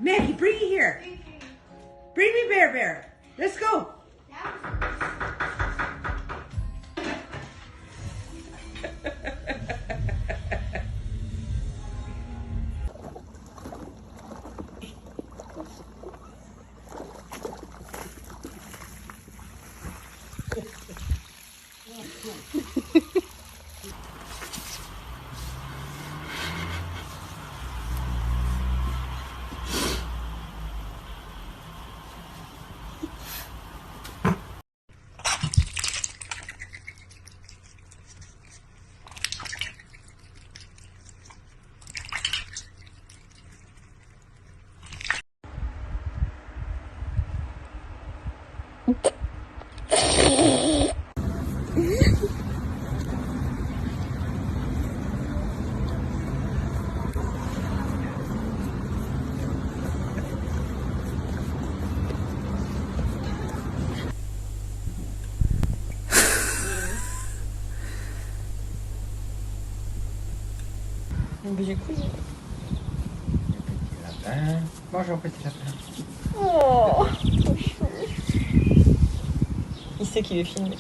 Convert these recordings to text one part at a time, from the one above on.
Maggie, bring it here. Bring me Bear Bear. Let's go. Un petit lapin. Bonjour petit lapin. Oh, trop chou. Il sait qu'il est filmé.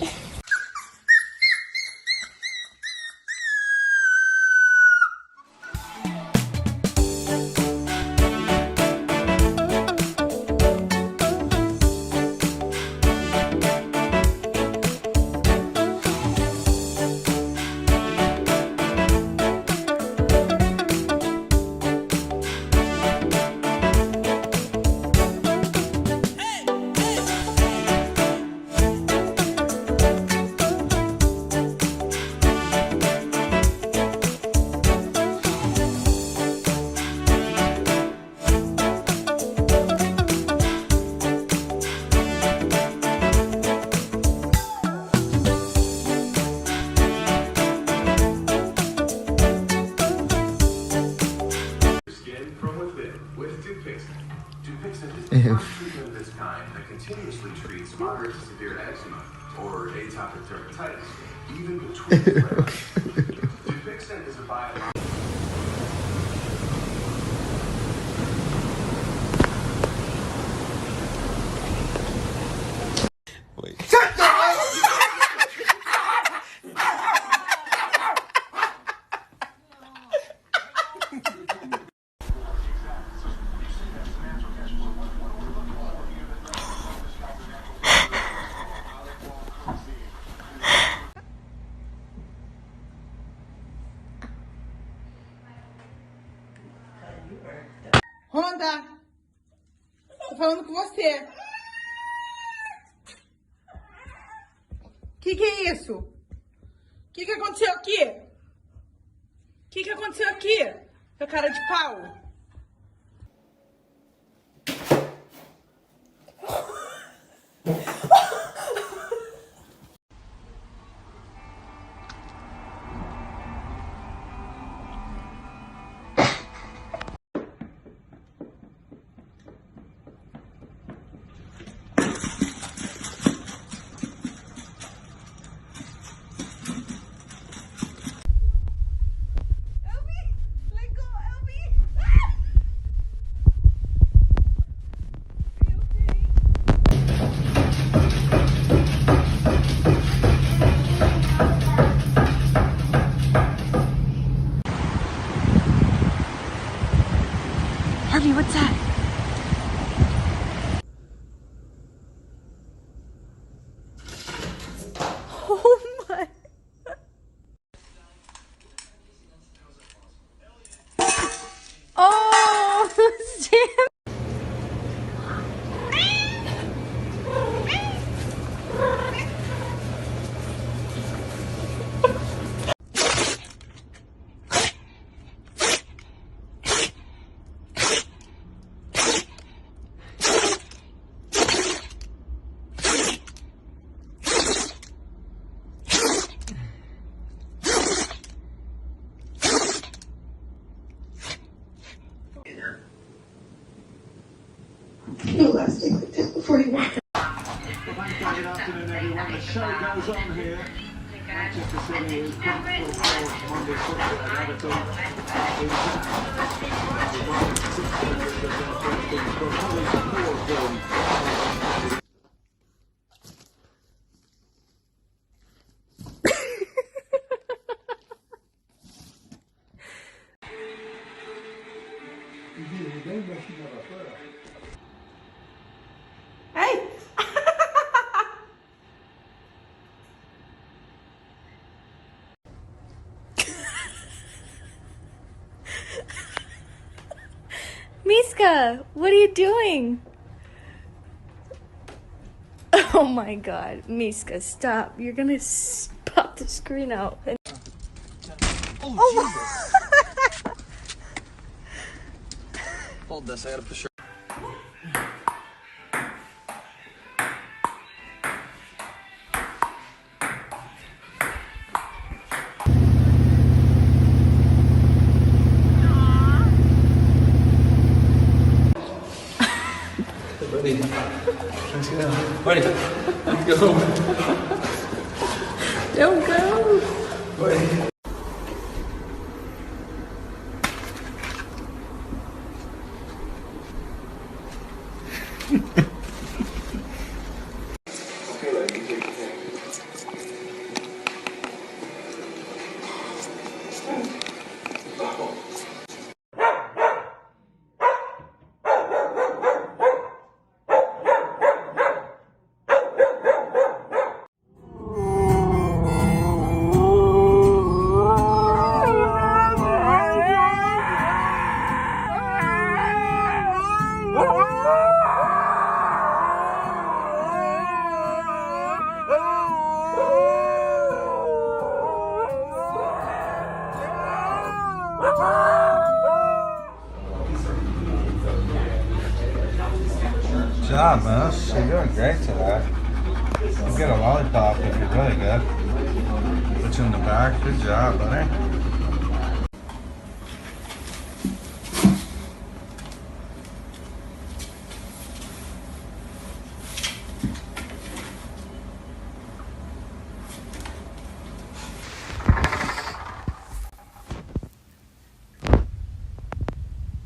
Treatment of this kind that continuously treats moderate to severe eczema or atopic dermatitis, even between flare-ups. Dupixent is a biological. Honda, tô falando com você. Que é isso? Que aconteceu aqui? Que aconteceu aqui? Seu cara de pau. Harvey, what's that? Oh my. Oh, Sam. No last thing like that before you walk. Good afternoon, everyone. The show goes on here. Hey! Miska, what are you doing? Oh my god, Miska, stop. You're gonna pop the screen out. Oh, hold this, I gotta push her. Buddy, let's go. Buddy, let's go. Don't go. Buddy. Good job, Moose. You're doing great today. You get a lollipop if you're really good. Put you in the back. Good job, buddy.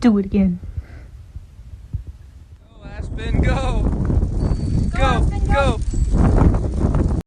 Do it again.